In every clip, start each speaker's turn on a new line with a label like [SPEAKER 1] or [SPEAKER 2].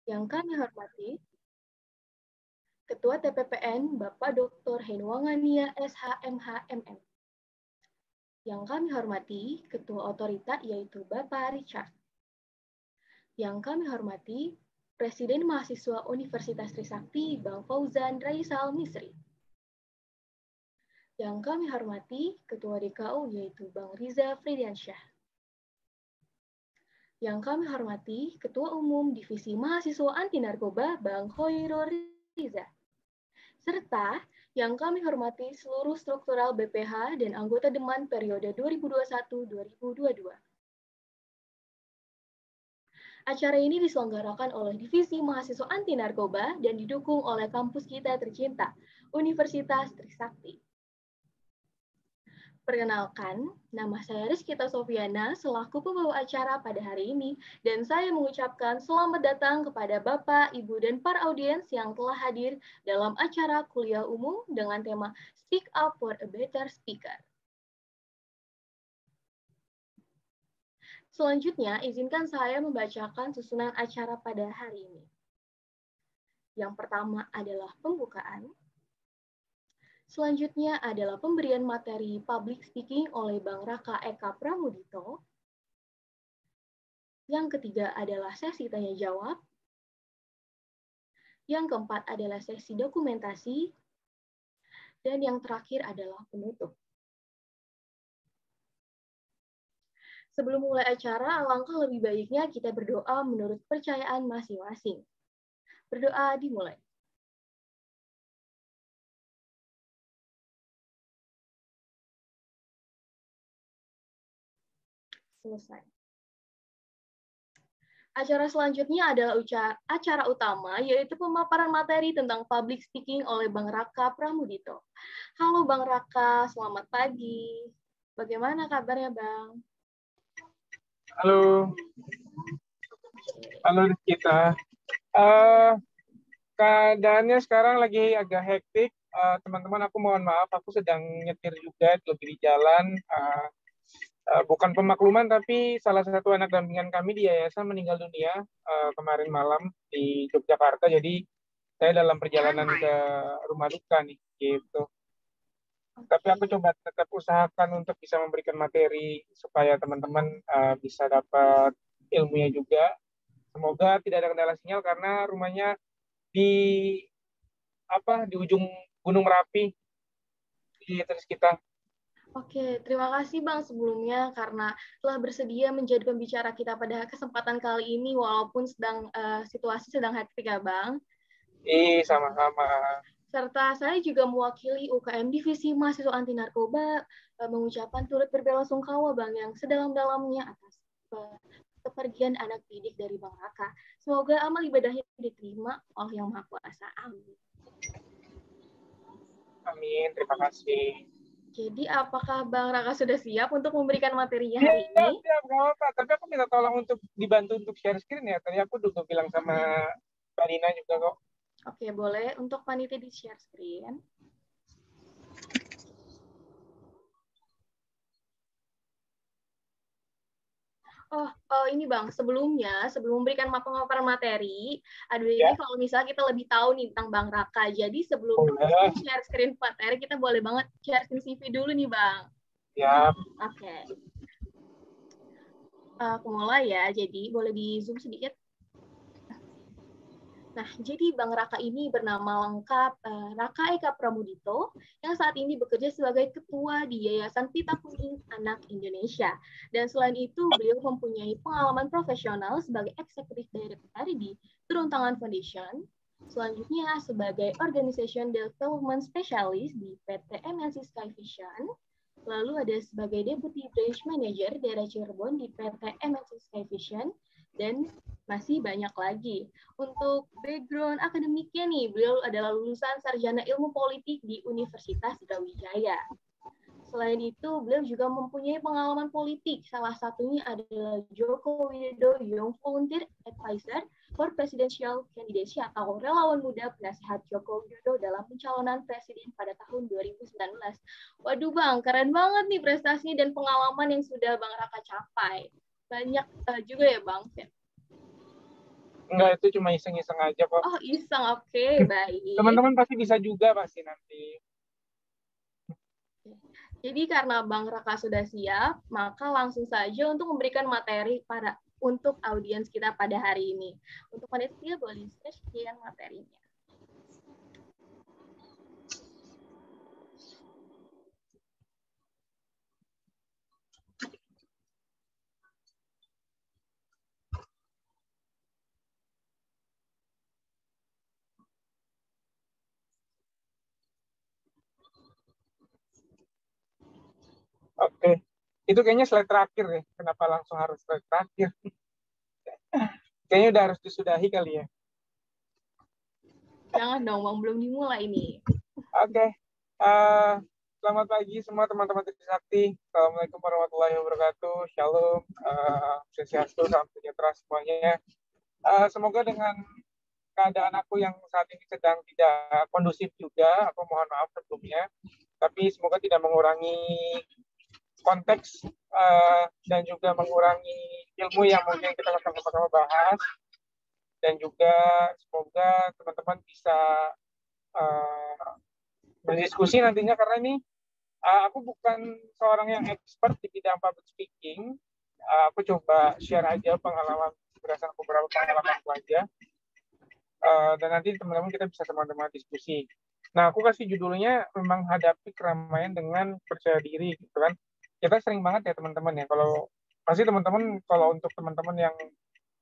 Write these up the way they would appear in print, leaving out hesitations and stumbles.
[SPEAKER 1] Yang kami hormati Ketua TPPN Bapak Dr. Henuwangania SHMH MM. Yang kami hormati Ketua Otorita yaitu Bapak Richard. Yang kami hormati Presiden Mahasiswa Universitas Trisakti Bang Fauzan Raisal Misri. Yang kami hormati Ketua DKU yaitu Bang Riza Fridiansyah. Yang kami hormati Ketua Umum Divisi Mahasiswa Anti Narkoba Bang Khoirul Riza. Serta yang kami hormati seluruh struktural BPH dan anggota Deman periode 2021-2022. Acara ini diselenggarakan oleh Divisi Mahasiswa Anti Narkoba dan didukung oleh kampus kita tercinta, Universitas Trisakti. Perkenalkan, nama saya Rizkyta Sofiana selaku pembawa acara pada hari ini, dan saya mengucapkan selamat datang kepada Bapak, Ibu, dan para audiens yang telah hadir dalam acara kuliah umum dengan tema Speak Up for a Better Speaker. Selanjutnya, izinkan saya membacakan susunan acara pada hari ini. Yang pertama adalah pembukaan. Selanjutnya adalah pemberian materi public speaking oleh Bang Raka Eka Pramudito. Yang ketiga adalah sesi tanya jawab. Yang keempat adalah sesi dokumentasi. Dan yang terakhir adalah penutup. Sebelum mulai acara, alangkah lebih baiknya kita berdoa menurut kepercayaan masing-masing. Berdoa dimulai. Selesai. Acara selanjutnya adalah acara utama, yaitu pemaparan materi tentang public speaking oleh Bang Raka Pramudito. Halo Bang Raka, selamat pagi. Bagaimana kabarnya Bang?
[SPEAKER 2] Halo. Halo Rizkyta. Keadaannya sekarang lagi agak hektik. Teman-teman, aku mohon maaf, aku sedang nyetir juga, lagi di jalan. Bukan pemakluman, tapi salah satu anak dampingan kami di yayasan meninggal dunia kemarin malam di Yogyakarta. Jadi saya dalam perjalanan ke rumah duka nih, gitu. Tapi aku coba tetap usahakan untuk bisa memberikan materi supaya teman-teman bisa dapat ilmunya juga. Semoga tidak ada kendala sinyal karena rumahnya di ujung Gunung Merapi. Terus kita.
[SPEAKER 1] Oke, terima kasih Bang sebelumnya karena telah bersedia menjadi pembicara kita pada kesempatan kali ini walaupun situasi sedang hektik ya Bang.
[SPEAKER 2] Sama-sama.
[SPEAKER 1] Serta saya juga mewakili UKM Divisi Mahasiswa Anti Narkoba mengucapkan turut berbelasungkawa Bang yang sedalam-dalamnya atas kepergian anak didik dari Bang Raka. Semoga amal ibadahnya diterima oleh Yang Maha Kuasa. Amin.
[SPEAKER 2] Amin, terima kasih.
[SPEAKER 1] Jadi apakah Bang Raka sudah siap untuk memberikan materinya hari ini?
[SPEAKER 2] Siap, nggak apa-apa. Tapi aku minta tolong untuk dibantu untuk share screen ya. Tadi aku juga bilang sama Mbak Rina juga kok.
[SPEAKER 1] Oke, boleh. Untuk panitia di share screen. Ini Bang, sebelum memberikan pemaparan materi, ini kalau misalnya kita lebih tahu nih tentang Bang Raka. Jadi sebelum share screen materi, kita boleh banget share screen CV dulu nih Bang.
[SPEAKER 2] Ya.
[SPEAKER 1] Oke. Aku mulai ya, jadi boleh di zoom sedikit. Nah, jadi Bang Raka ini bernama lengkap Raka Eka Pramudito yang saat ini bekerja sebagai ketua di Yayasan Pita Kuning Anak Indonesia. Dan selain itu, beliau mempunyai pengalaman profesional sebagai Executive Director di Turun Tangan Foundation, selanjutnya sebagai Organization Development Specialist di PT MNC Sky Vision, lalu ada sebagai Deputy Branch Manager daerah Cirebon di PT MNC Sky Vision, dan masih banyak lagi. Untuk background akademiknya nih, beliau adalah lulusan Sarjana Ilmu Politik di Universitas Brawijaya. Selain itu, beliau juga mempunyai pengalaman politik. Salah satunya adalah Joko Widodo Young Volunteer Advisor for Presidential Candidacy atau relawan muda penasehat Joko Widodo dalam pencalonan presiden pada tahun 2019. Waduh Bang, keren banget nih prestasinya dan pengalaman yang sudah Bang Raka capai. Banyak juga ya Bang.
[SPEAKER 2] Enggak, itu cuma iseng-iseng aja kok.
[SPEAKER 1] Oh, iseng. Oke, baik.
[SPEAKER 2] Teman-teman pasti bisa juga pasti nanti.
[SPEAKER 1] Jadi karena Bang Raka sudah siap, maka langsung saja untuk memberikan materi untuk audiens kita pada hari ini. Untuk panitia boleh share materinya.
[SPEAKER 2] Oke. Itu kayaknya slide terakhir ya. Kenapa langsung harus slide terakhir? Kayaknya udah harus disudahi kali ya.
[SPEAKER 1] Jangan dong, Bang. Belum dimulai ini.
[SPEAKER 2] Oke. Selamat pagi semua teman-teman Trisakti. Assalamualaikum warahmatullahi wabarakatuh. Shalom. Swastiastu, salam sejahtera semuanya. Semoga dengan keadaan aku yang saat ini sedang tidak kondusif juga, aku mohon maaf sebelumnya. Tapi semoga tidak mengurangi konteks dan juga mengurangi ilmu yang mungkin kita akan sama-sama bahas, dan juga semoga teman-teman bisa berdiskusi nantinya, karena ini aku bukan seorang yang expert di bidang public speaking. Aku coba share aja pengalaman berdasarkan beberapa pengalaman aku aja, dan nanti teman-teman kita bisa sama-sama diskusi. Nah, aku kasih judulnya memang hadapi keramaian dengan percaya diri, gitu kan. Kita sering banget ya teman-teman ya, kalau pasti teman-teman, kalau untuk teman-teman yang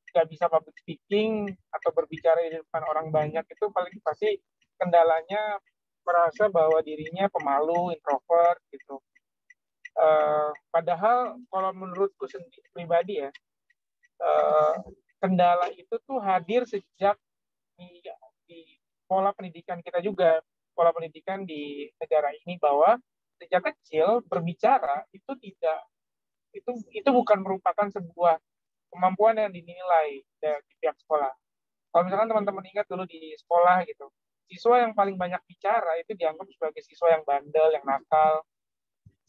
[SPEAKER 2] nggak bisa public speaking atau berbicara di depan orang banyak, itu paling pasti kendalanya merasa bahwa dirinya pemalu, introvert gitu. Padahal kalau menurutku sendiri pribadi ya, kendala itu tuh hadir sejak di pola pendidikan kita juga, pola pendidikan di negara ini, bahwa sejak kecil berbicara itu tidak itu bukan merupakan sebuah kemampuan yang dinilai dari pihak sekolah. Kalau misalkan teman-teman ingat dulu di sekolah gitu, siswa yang paling banyak bicara itu dianggap sebagai siswa yang bandel, yang nakal,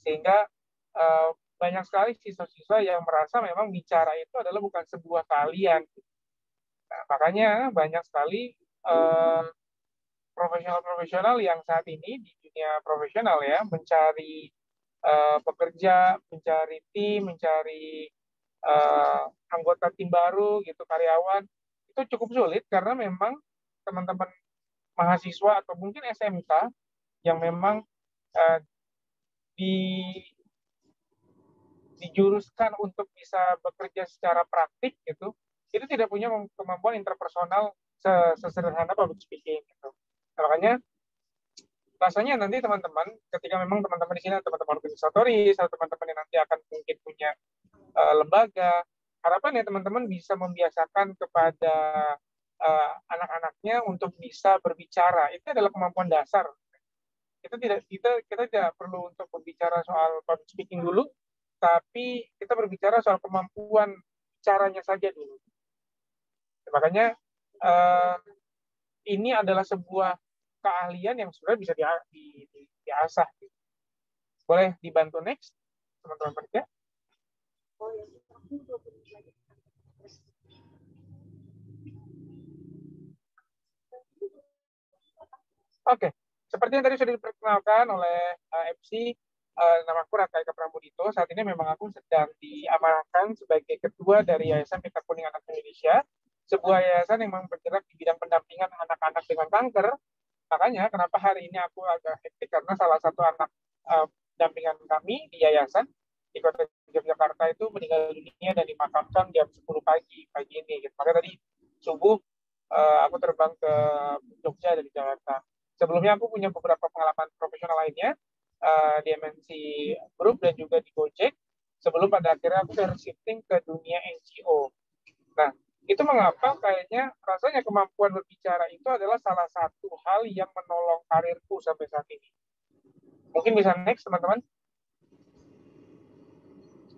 [SPEAKER 2] sehingga uh, banyak sekali siswa-siswa yang merasa memang bicara itu adalah bukan sebuah keahlian. Nah, makanya banyak sekali profesional-profesional yang saat ini di dunia profesional ya mencari pekerja, mencari tim, mencari anggota tim baru gitu, karyawan, itu cukup sulit karena memang teman-teman mahasiswa atau mungkin SMK yang memang uh, di dijuruskan untuk bisa bekerja secara praktik gitu, itu tidak punya kemampuan interpersonal sesederhana public speaking gitu. Nah, makanya rasanya nanti teman-teman, ketika memang teman-teman di sini teman-teman organisatoris atau teman-teman yang nanti akan mungkin punya lembaga, harapan ya teman-teman bisa membiasakan kepada anak-anaknya untuk bisa berbicara. Itu adalah kemampuan dasar. Kita tidak perlu untuk berbicara soal public speaking dulu, tapi kita berbicara soal kemampuan caranya saja dulu. Makanya ini adalah sebuah keahlian yang sebenarnya bisa diasah. Boleh dibantu next, teman-teman kerja? Oke, seperti yang tadi sudah diperkenalkan oleh MC, nama aku Raka Eka Pramudito. Saat ini memang aku sedang diamanahkan sebagai ketua dari Yayasan Pita Kuning Anak Indonesia, sebuah yayasan yang memang bergerak di bidang pendampingan anak-anak dengan kanker. Makanya kenapa hari ini aku agak hektik, karena salah satu anak dampingan kami di yayasan di kota Yogyakarta itu meninggal dunia dan dimakamkan jam 10 pagi ini. Makanya tadi subuh aku terbang ke Jogja dari Jakarta. Sebelumnya aku punya beberapa pengalaman profesional lainnya di MNC Group dan juga di Gojek, sebelum pada akhirnya aku harus shifting ke dunia NGO. Nah, itu mengapa kayaknya rasanya kemampuan berbicara itu adalah salah satu hal yang menolong karirku sampai saat ini. Mungkin bisa next, teman-teman.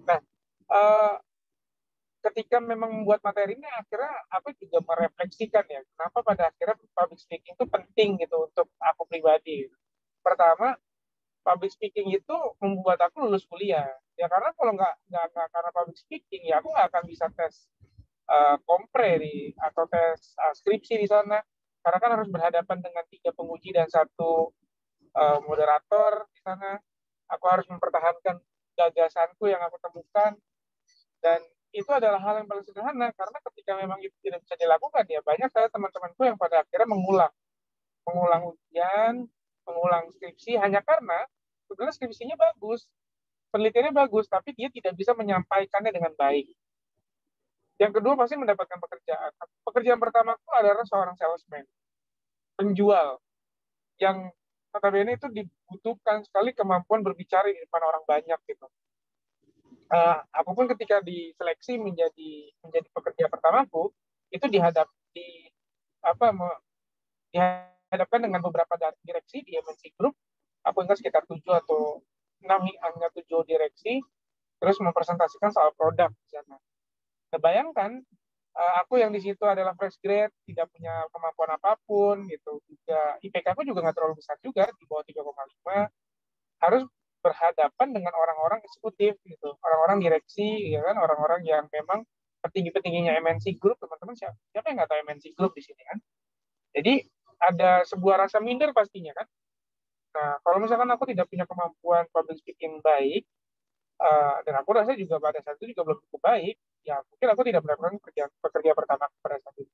[SPEAKER 2] Nah, ketika memang membuat materi ini, akhirnya aku juga merefleksikan ya, kenapa pada akhirnya public speaking itu penting gitu untuk aku pribadi. Pertama, public speaking itu membuat aku lulus kuliah. Ya karena kalau nggak karena public speaking, ya aku nggak akan bisa tes kompre atau tes skripsi di sana, karena kan harus berhadapan dengan 3 penguji dan 1 moderator di sana. Aku harus mempertahankan gagasanku yang aku temukan, dan itu adalah hal yang paling sederhana, karena ketika memang itu tidak bisa dilakukan, ya banyak saya teman-temanku yang pada akhirnya mengulang ujian, mengulang skripsi, hanya karena sebenarnya skripsinya bagus, penelitiannya bagus, tapi dia tidak bisa menyampaikannya dengan baik. Yang kedua pasti mendapatkan pekerjaan. Pekerjaan pertama itu adalah seorang salesman, penjual, yang notabene itu dibutuhkan sekali kemampuan berbicara di depan orang banyak gitu. Aku pun ketika diseleksi menjadi pekerja pertamaku, itu dihadapkan dengan beberapa direksi di MNC Group. Aku ingat sekitar 7 atau 6 hingga 7 direksi, terus mempresentasikan soal produk di sana. Nah, bayangkan, aku yang di situ adalah fresh grade, tidak punya kemampuan apapun gitu. Juga IPK aku juga nggak terlalu besar juga, di bawah 3,5, harus berhadapan dengan orang-orang eksekutif gitu, orang-orang direksi, ya kan, orang-orang yang memang petinggi-petingginya MNC Group. Teman-teman siapa yang nggak tahu MNC Group di sini kan? Jadi ada sebuah rasa minder pastinya kan. Nah, kalau misalkan aku tidak punya kemampuan public speaking baik, dan aku rasa juga pada saat itu juga belum cukup baik, ya mungkin aku tidak mendapatkan pekerja pertama pada saat itu.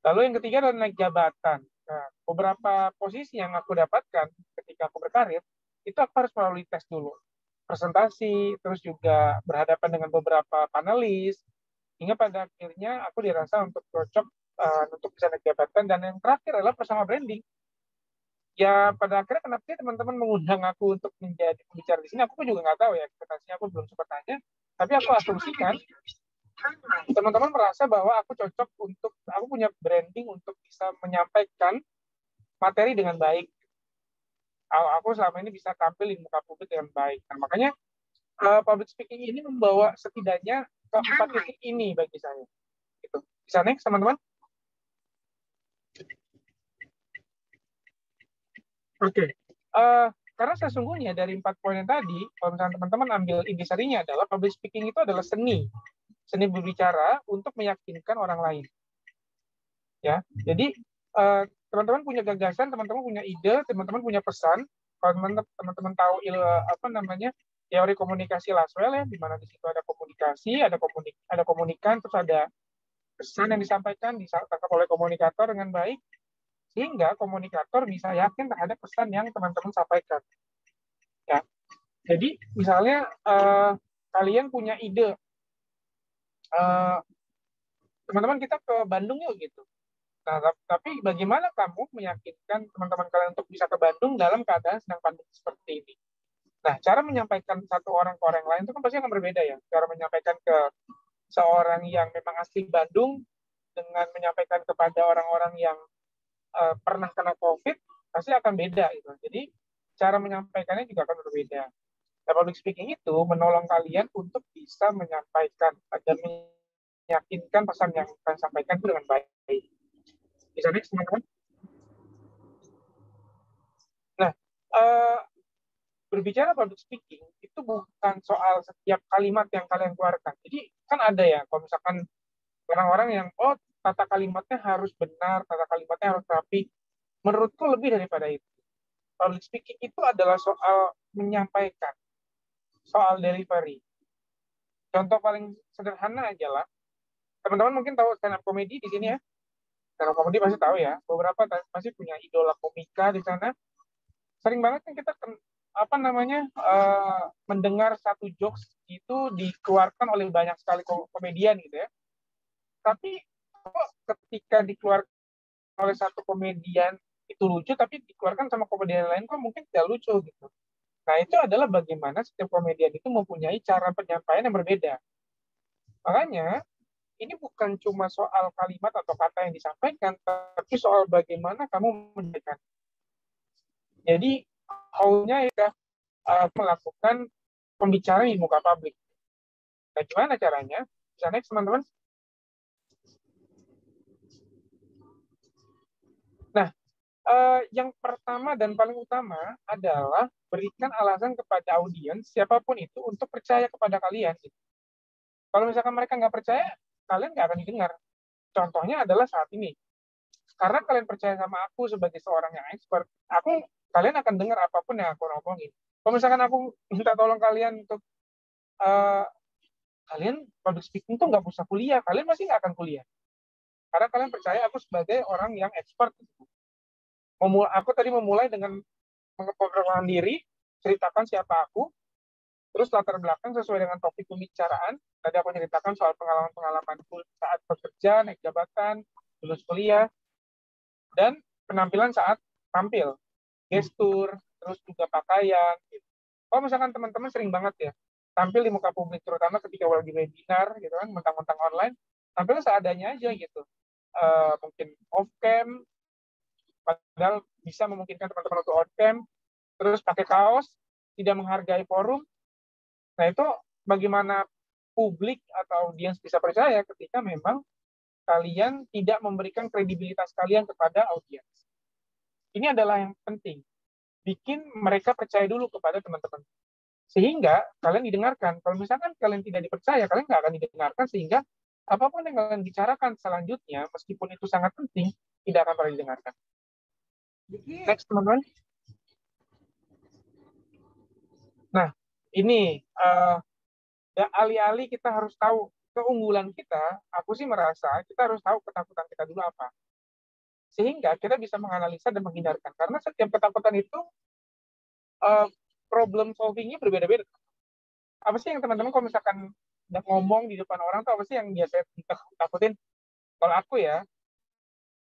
[SPEAKER 2] Lalu yang ketiga adalah naik jabatan. Nah, beberapa posisi yang aku dapatkan ketika aku berkarir, itu aku harus melalui tes dulu. Presentasi, terus juga berhadapan dengan beberapa panelis, hingga pada akhirnya aku dirasa untuk cocok untuk bisa naik jabatan. Dan yang terakhir adalah personal branding. Ya pada akhirnya kenapa sih teman-teman mengundang aku untuk menjadi pembicara di sini, aku juga nggak tahu ya, ekspektasinya aku belum sempat tanya, tapi aku asumsikan teman-teman merasa bahwa aku cocok aku punya branding untuk bisa menyampaikan materi dengan baik. Aku selama ini bisa tampil di muka publik dengan baik. Nah, makanya public speaking ini membawa setidaknya keempat titik ini bagi saya. Gitu. Bisa next, teman-teman? Oke. Karena sesungguhnya dari 4 poin yang tadi, kalau misalnya teman-teman ambil intisarinya adalah public speaking itu adalah seni berbicara untuk meyakinkan orang lain. Ya, jadi teman-teman punya gagasan, teman-teman punya ide, teman-teman punya pesan. Kalau teman-teman tahu teori komunikasi Laswell ya, di mana di situ ada komunikasi, ada komunikan, terus ada pesan yang disampaikan, ditangkap oleh komunikator dengan baik, sehingga komunikator bisa yakin terhadap pesan yang teman-teman sampaikan. Ya, jadi misalnya kalian punya ide, teman-teman kita ke Bandung yuk gitu. Nah, tapi bagaimana kamu meyakinkan teman-teman kalian untuk bisa ke Bandung dalam keadaan sedang pandemi seperti ini? Nah, cara menyampaikan satu orang ke orang lain itu kan pasti akan berbeda ya. Cara menyampaikan ke seorang yang memang asli Bandung dengan menyampaikan kepada orang-orang yang pernah kena COVID pasti akan beda gitu. Jadi cara menyampaikannya juga akan berbeda. Nah, public speaking itu menolong kalian untuk bisa menyampaikan dan meyakinkan pesan yang kalian sampaikan itu dengan baik. Bisa next, teman-teman? Nah, berbicara public speaking itu bukan soal setiap kalimat yang kalian keluarkan. Jadi kan ada ya, kalau misalkan orang-orang yang tata kalimatnya harus benar, tata kalimatnya harus rapi. Menurutku lebih daripada itu. Public speaking itu adalah soal menyampaikan, soal delivery. Contoh paling sederhana aja lah. Teman-teman mungkin tahu stand up comedy di sini ya. Stand up comedy pasti tahu ya. Beberapa pasti punya idola komika di sana. Sering banget kan kita mendengar satu jokes itu dikeluarkan oleh banyak sekali komedian gitu ya. Tapi kok ketika dikeluarkan oleh satu komedian itu lucu, tapi dikeluarkan sama komedian lain kok mungkin tidak lucu gitu. Nah, itu adalah bagaimana setiap komedian itu mempunyai cara penyampaian yang berbeda. Makanya ini bukan cuma soal kalimat atau kata yang disampaikan, tapi soal bagaimana kamu menyampaikan. Jadi how-nya ya melakukan pembicaraan di muka publik. Nah, gimana caranya? Bisa next, teman-teman. Nah, yang pertama dan paling utama adalah berikan alasan kepada audiens, siapapun itu, untuk percaya kepada kalian. Kalau misalkan mereka nggak percaya, kalian nggak akan didengar. Contohnya adalah saat ini. Karena kalian percaya sama aku sebagai seorang yang expert, kalian akan dengar apapun yang aku ngomongin. Kalau misalkan aku minta tolong kalian untuk kalian public speaking tuh nggak usah kuliah, kalian masih nggak akan kuliah. Karena kalian percaya aku sebagai orang yang expert. Aku tadi memulai dengan mengeprograman diri, ceritakan siapa aku, terus latar belakang sesuai dengan topik pembicaraan. Tadi aku ceritakan soal pengalaman-pengalamanku saat bekerja, naik jabatan, lulus kuliah, dan penampilan saat tampil, gestur, terus juga pakaian. Gitu. Kalau misalkan teman-teman sering banget ya tampil di muka publik, terutama ketika lagi webinar, gitu kan, mentang-mentang online, tampil seadanya aja gitu. Mungkin off cam, padahal bisa memungkinkan teman-teman untuk on cam, terus pakai kaos, tidak menghargai forum. Nah itu bagaimana publik atau audiens bisa percaya ketika memang kalian tidak memberikan kredibilitas kalian kepada audiens. Ini adalah yang penting. Bikin mereka percaya dulu kepada teman-teman. Sehingga kalian didengarkan. Kalau misalkan kalian tidak dipercaya, kalian nggak akan didengarkan, sehingga apapun yang kalian bicarakan selanjutnya, meskipun itu sangat penting, tidak akan pernah didengarkan. Next, teman-teman. Nah, ini alih-alih kita harus tahu keunggulan kita, aku sih merasa kita harus tahu ketakutan kita dulu apa. Sehingga kita bisa menganalisa dan menghindarkan. Karena setiap ketakutan itu problem solving-nya berbeda-beda. Apa sih yang teman-teman kalau misalkan ngomong di depan orang tuh apa sih yang biasa takutin? Kalau aku ya,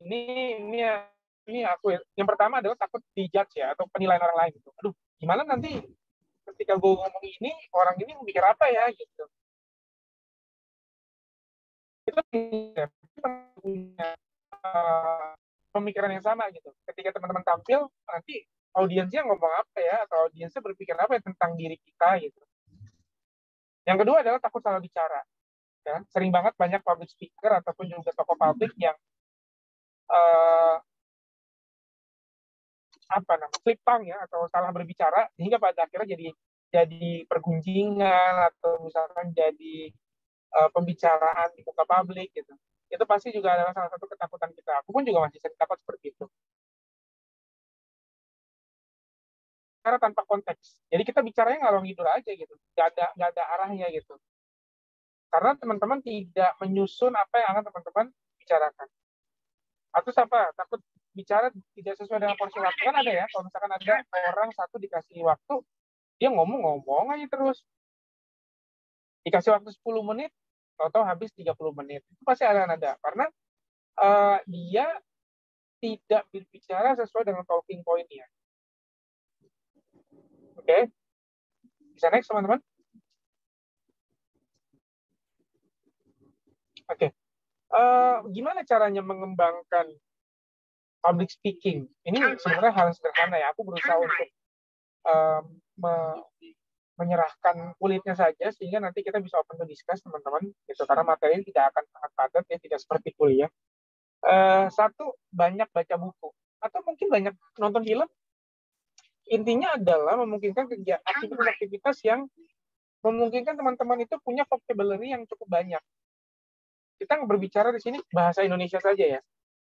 [SPEAKER 2] ini aku ya. Yang pertama adalah takut dijudge ya, atau penilaian orang lain gitu. Aduh, gimana nanti ketika gue ngomong ini, orang ini mikir apa ya gitu. Itu punya pemikiran yang sama gitu. Ketika teman-teman tampil, nanti audiensnya ngomong apa ya, atau audiensnya berpikir apa ya tentang diri kita gitu. Yang kedua adalah takut salah bicara. Ya. Sering banget banyak public speaker ataupun juga tokoh publik yang flip tongue ya, atau salah berbicara, sehingga pada akhirnya jadi pergunjingan atau misalkan jadi pembicaraan di muka publik gitu. Itu pasti juga adalah salah satu ketakutan kita. Aku pun juga masih sering takut seperti itu. Karena tanpa konteks. Jadi kita bicaranya ngalor ngidul aja gitu. Nggak ada arahnya gitu. Karena teman-teman tidak menyusun apa yang akan teman-teman bicarakan. Atau apa? Takut bicara tidak sesuai dengan porsi waktu. Kan ada ya, kalau misalkan ada orang satu dikasih waktu, dia ngomong aja terus. Dikasih waktu 10 menit, atau habis 30 menit. Itu pasti akan ada. Karena dia tidak berbicara sesuai dengan talking point-nya. Oke? Bisa next, teman-teman? Oke. Gimana caranya mengembangkan public speaking? Ini sebenarnya hal sederhana ya. Aku berusaha untuk menyerahkan kulitnya saja, sehingga nanti kita bisa open to discuss, teman-teman. Gitu. Karena materi tidak akan sangat padat, ya, tidak seperti kuliah. Satu, banyak baca buku. Atau mungkin banyak nonton film. Intinya adalah memungkinkan aktivitas-aktivitas yang memungkinkan teman-teman itu punya vocabulary yang cukup banyak. Kita berbicara di sini bahasa Indonesia saja ya.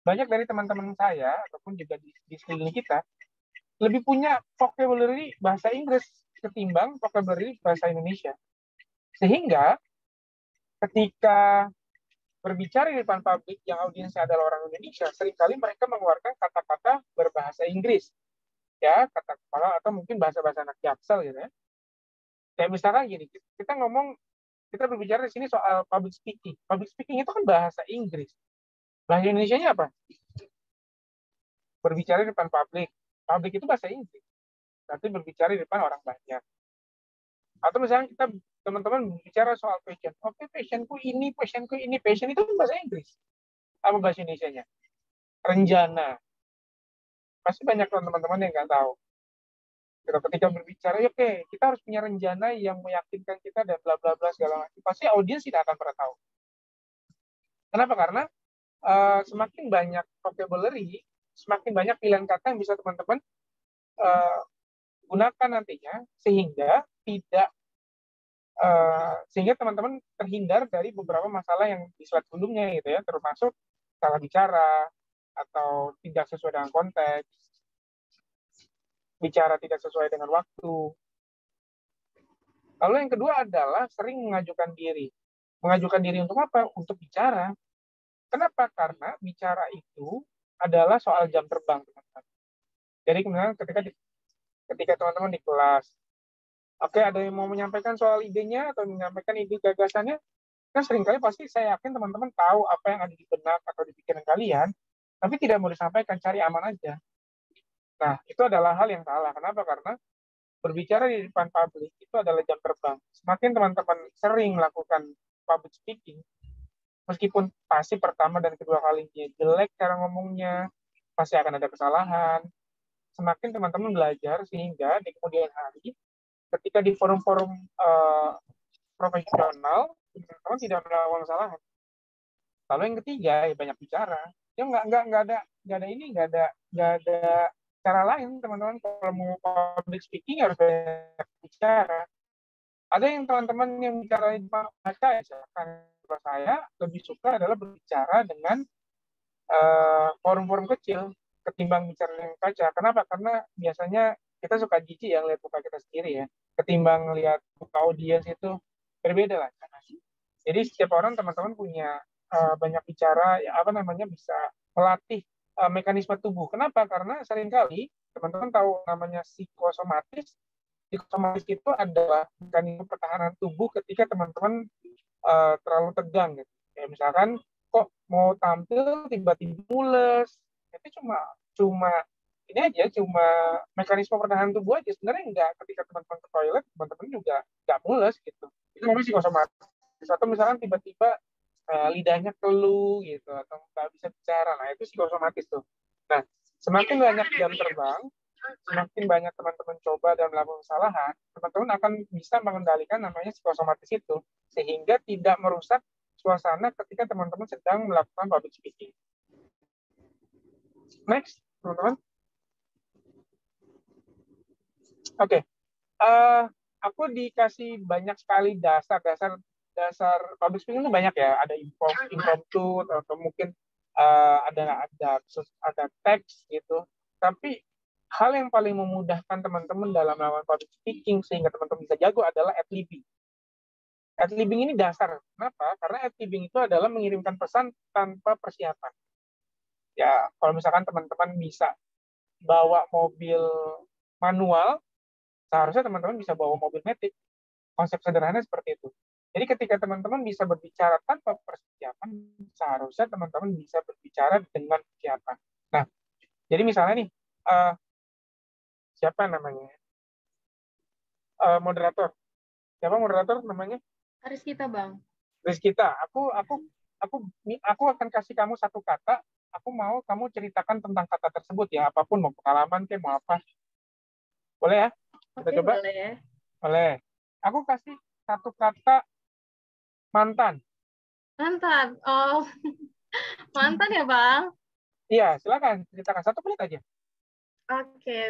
[SPEAKER 2] Banyak dari teman-teman saya, ataupun juga di sekeliling kita, lebih punya vocabulary bahasa Inggris ketimbang vocabulary bahasa Indonesia. Sehingga ketika berbicara di depan publik yang audiensnya adalah orang Indonesia, seringkali mereka mengeluarkan kata-kata berbahasa Inggris. Ya, kata kepala atau mungkin bahasa-bahasa anak Jaksel gitu ya. Kayak misalkan gini, kita berbicara di sini soal public speaking. Public speaking itu kan bahasa Inggris. Bahasa Indonesianya apa? Berbicara di depan publik. Publik itu bahasa Inggris. Berarti berbicara di depan orang banyak. Atau misalnya teman-teman bicara soal passion. Oke, passionku ini. Passion itu kan bahasa Inggris. Apa bahasa Indonesianya? Renjana. Pasti banyak teman-teman yang nggak tahu. Ketika berbicara, oke, kita harus punya rencana yang meyakinkan kita dan bla bla bla segala macam. Pasti audiens tidak akan pernah tahu. Kenapa? Karena semakin banyak vocabulary, semakin banyak pilihan kata yang bisa teman-teman gunakan nantinya, sehingga tidak sehingga teman-teman terhindar dari beberapa masalah yang di slide sebelumnya gitu ya, termasuk salah bicara atau tidak sesuai dengan konteks, bicara tidak sesuai dengan waktu. Lalu yang kedua adalah sering mengajukan diri. Mengajukan diri untuk apa? Untuk bicara. Kenapa? Karena bicara itu adalah soal jam terbang, teman-teman. Jadi kemudian ketika teman-teman di kelas, oke, ada yang mau menyampaikan soal idenya atau menyampaikan ide gagasannya, kan seringkali pasti saya yakin teman-teman tahu apa yang ada di benak atau di pikiran kalian, tapi tidak mau disampaikan, cari aman aja. Nah, itu adalah hal yang salah. Kenapa? Karena berbicara di depan publik itu adalah jam terbang. Semakin teman-teman sering melakukan public speaking, meskipun pasti pertama dan kedua kalinya jelek cara ngomongnya, pasti akan ada kesalahan. Semakin teman-teman belajar sehingga di kemudian hari, ketika di forum-forum profesional, teman-teman tidak melakukan kesalahan. Lalu yang ketiga, ya banyak bicara. Ya nggak ada cara lain, teman-teman. Kalau mau public speaking harus banyak bicara. Ada yang teman-teman yang bicara di depan kaca, ya silakan. Kalau saya lebih suka adalah berbicara dengan forum-forum kecil ketimbang bicara dengan kaca. Kenapa? Karena biasanya kita suka jijik ya lihat muka kita sendiri ya. Ketimbang lihat muka audiens itu berbeda lah. Jadi setiap orang teman-teman punya banyak bicara, ya apa namanya, bisa melatih mekanisme tubuh. Kenapa? Karena seringkali teman-teman tahu namanya psikosomatis. Psikosomatis itu adalah mekanisme pertahanan tubuh ketika teman-teman terlalu tegang gitu. Kayak misalkan kok mau tampil tiba-tiba mules, itu cuma ini aja, cuma mekanisme pertahanan tubuh aja. Sebenarnya enggak, ketika teman-teman ke toilet, teman-teman juga enggak mules gitu. Itu namanya psikosomatis. Atau misalkan tiba-tiba lidahnya keluh gitu atau nggak bisa bicara, nah itu psikosomatis tuh. Nah, semakin banyak jam terbang, semakin banyak teman-teman coba dan melakukan kesalahan, teman-teman akan bisa mengendalikan namanya psikosomatis itu, sehingga tidak merusak suasana ketika teman-teman sedang melakukan public speaking. Next, teman-teman. Oke. Aku dikasih banyak sekali dasar public speaking itu banyak ya. Ada impromptu atau mungkin ada teks gitu. Tapi hal yang paling memudahkan teman-teman dalam melakukan public speaking sehingga teman-teman bisa jago adalah ad-libbing. Ad-libbing ini dasar. Kenapa? Karena ad-libbing itu adalah mengirimkan pesan tanpa persiapan. Ya, kalau misalkan teman-teman bisa bawa mobil manual, seharusnya teman-teman bisa bawa mobil matic. Konsep sederhana seperti itu. Jadi ketika teman-teman bisa berbicara tanpa persiapan, seharusnya teman-teman bisa berbicara dengan persiapan. Nah, jadi misalnya nih, siapa namanya? Moderator. Siapa moderator namanya?
[SPEAKER 1] Rizkita, Bang.
[SPEAKER 2] Rizkita. Aku akan kasih kamu satu kata. Aku mau kamu ceritakan tentang kata tersebut ya, apapun, mau pengalaman kayak mau apa. Boleh ya? Kita
[SPEAKER 1] Oke,
[SPEAKER 2] coba.
[SPEAKER 1] boleh.
[SPEAKER 2] Boleh. Aku kasih satu kata mantan.
[SPEAKER 1] Mantan. Oh, mantan ya, Bang?
[SPEAKER 2] Iya, silakan ceritakan 1 menit aja.
[SPEAKER 1] Oke.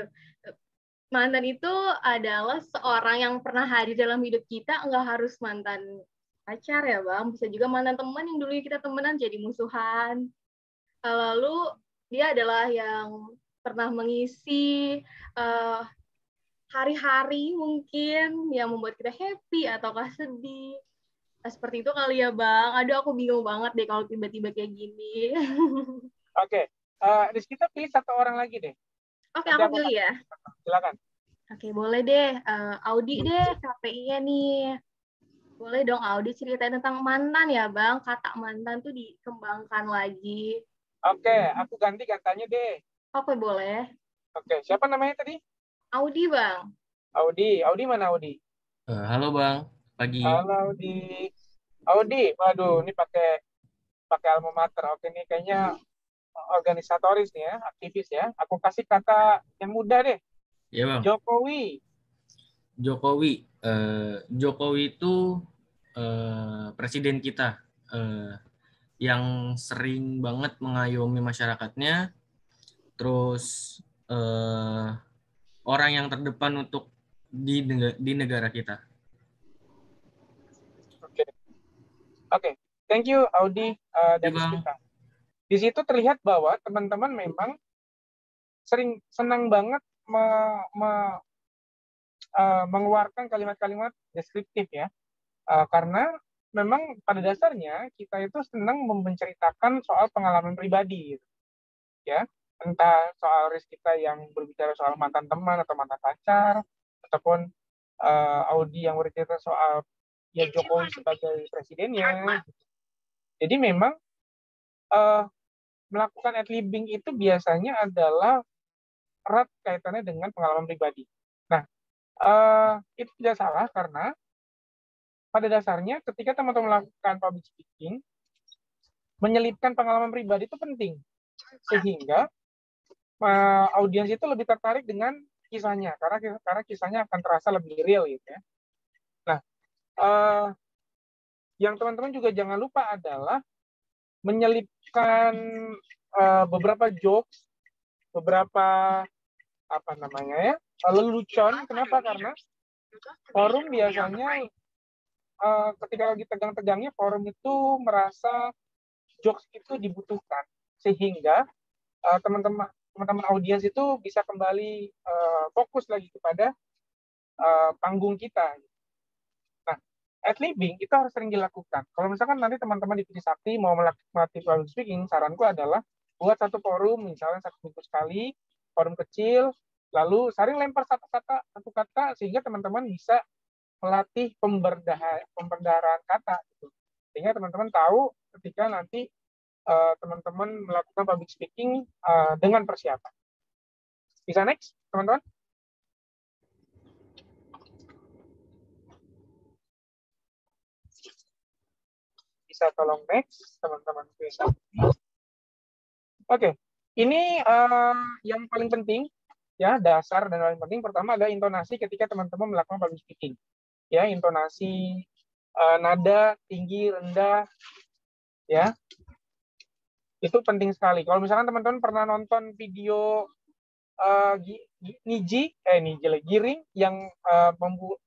[SPEAKER 1] Mantan itu adalah seorang yang pernah hadir dalam hidup kita, nggak harus mantan pacar ya, Bang. Bisa juga mantan teman yang dulu kita temenan jadi musuhan. Lalu dia adalah yang pernah mengisi hari-hari mungkin yang membuat kita happy ataukah sedih. Nah, seperti itu kali ya, Bang. Aduh, aku bingung banget deh kalau tiba-tiba kayak gini.
[SPEAKER 2] Oke. Rizky, kita pilih satu orang lagi deh.
[SPEAKER 1] Oke,
[SPEAKER 2] Nanti
[SPEAKER 1] aku
[SPEAKER 2] aku
[SPEAKER 1] pilih ya.
[SPEAKER 2] silakan.
[SPEAKER 1] Oke, boleh deh. Audi deh, KPI-nya nih. Boleh dong, Audi ceritain tentang mantan ya, Bang. Kata mantan tuh dikembangkan lagi.
[SPEAKER 2] Oke, aku ganti katanya deh.
[SPEAKER 1] Oke, boleh.
[SPEAKER 2] Oke, siapa namanya tadi?
[SPEAKER 1] Audi, Bang.
[SPEAKER 2] Audi. Audi mana Audi?
[SPEAKER 3] Halo Bang, pagi.
[SPEAKER 2] Halo Audi. Audi, waduh, ini pakai alma mater. Oke, ini kayaknya organisatoris nih ya, aktivis ya. Aku kasih kata yang mudah deh.
[SPEAKER 3] Ya Bang.
[SPEAKER 2] Jokowi.
[SPEAKER 3] Jokowi itu presiden kita yang sering banget mengayomi masyarakatnya, terus orang yang terdepan untuk di negara kita.
[SPEAKER 2] Oke, thank you Audi dan
[SPEAKER 3] Bang.
[SPEAKER 2] Iskita. Di situ terlihat bahwa teman-teman memang senang banget mengeluarkan kalimat-kalimat deskriptif ya, karena memang pada dasarnya kita itu senang menceritakan soal pengalaman pribadi, gitu. Ya, entah soal kita yang berbicara soal mantan teman atau mantan pacar, ataupun Audi yang bercerita soal ya Jokowi sebagai presidennya. Jadi memang melakukan ad-libbing itu biasanya adalah erat kaitannya dengan pengalaman pribadi. Nah, itu tidak salah karena pada dasarnya ketika teman-teman melakukan public speaking, menyelipkan pengalaman pribadi itu penting. Sehingga audiens itu lebih tertarik dengan kisahnya, karena kisahnya akan terasa lebih real gitu ya. Nah, yang teman-teman juga jangan lupa adalah menyelipkan beberapa jokes, beberapa lelucon. Kenapa? Karena forum biasanya ketika lagi tegang-tegangnya, forum itu merasa jokes itu dibutuhkan, sehingga teman-teman audiens itu bisa kembali fokus lagi kepada panggung kita. Nah, ad-libbing itu harus sering dilakukan. Kalau misalkan nanti teman-teman di Trisakti mau melatih public speaking, saranku adalah buat satu forum, misalnya 1 minggu sekali, forum kecil, lalu saling lempar satu kata, sehingga teman-teman bisa melatih pemberdaharaan kata. Gitu. Sehingga teman-teman tahu ketika nanti teman-teman melakukan public speaking dengan persiapan. Bisa next, teman-teman? Bisa tolong next, teman-teman. Oke, ini yang paling penting, ya, dasar dan paling penting. Pertama adalah intonasi ketika teman-teman melakukan public speaking. Ya, intonasi, nada, tinggi, rendah, ya. Itu penting sekali. Kalau misalkan teman-teman pernah nonton video Giring yang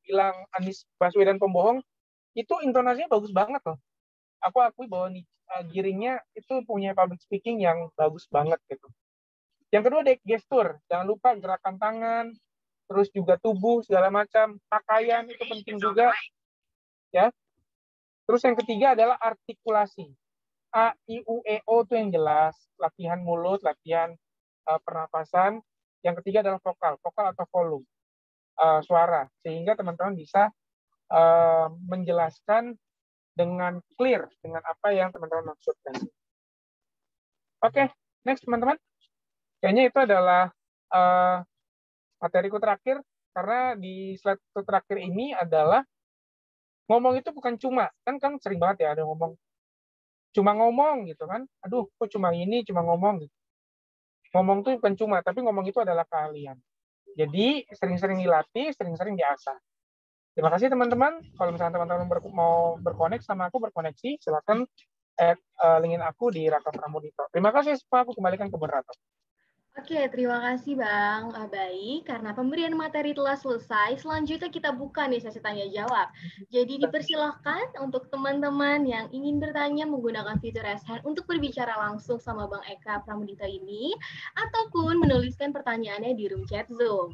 [SPEAKER 2] bilang Anies Baswedan pembohong, itu intonasinya bagus banget loh. Aku akui bahwa Giringnya itu punya public speaking yang bagus banget gitu. Yang kedua, gestur. Jangan lupa gerakan tangan, terus juga tubuh, segala macam, pakaian itu penting juga. Ya. Terus yang ketiga adalah artikulasi. A, I, U, E, O itu yang jelas. Latihan mulut, latihan pernapasan. Yang ketiga adalah vokal atau volume suara, sehingga teman-teman bisa menjelaskan dengan clear dengan apa yang teman-teman maksudkan. Oke, next teman-teman. Kayaknya itu adalah materiku terakhir, karena di slide terakhir ini adalah ngomong itu bukan cuma, kan sering banget ya ada cuma ngomong gitu kan. Aduh, kok cuma ngomong gitu. Ngomong itu bukan cuma, tapi ngomong itu adalah keahlian. Jadi sering-sering dilatih, sering-sering diasah. Terima kasih teman-teman. Kalau misalnya teman-teman mau berkoneksi sama aku, silakan linkin aku di Raka Pramudito. Terima kasih, Pak. Aku kembalikan ke moderator.
[SPEAKER 1] Oke, terima kasih Bang. Baik, karena pemberian materi telah selesai, selanjutnya kita buka nih sesi tanya-jawab. Jadi dipersilahkan untuk teman-teman yang ingin bertanya menggunakan fitur Raise Hand untuk berbicara langsung sama Bang Eka Pramudito ini, ataupun menuliskan pertanyaannya di room chat Zoom.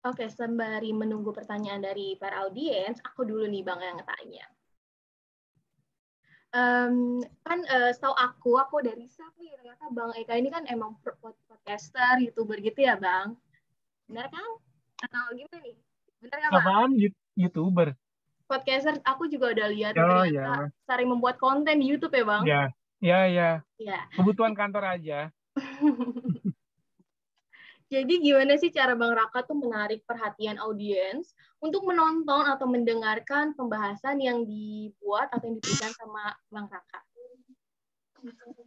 [SPEAKER 1] Oke, sembari menunggu pertanyaan dari para audiens, aku dulu nih Bang yang tanya. Setahu aku dari riset nih, ternyata Bang Eka ini kan emang podcaster, YouTuber gitu ya Bang? Benar kan? Atau gimana nih? Benar nggak Bang?
[SPEAKER 2] Apaan YouTuber?
[SPEAKER 1] Podcaster, aku juga udah lihat ternyata sering membuat konten di YouTube ya Bang?
[SPEAKER 2] Ya. Kebutuhan kantor aja.
[SPEAKER 1] Jadi gimana sih cara Bang Raka tuh menarik perhatian audiens untuk menonton atau mendengarkan pembahasan yang dibuat atau yang diberikan sama Bang Raka?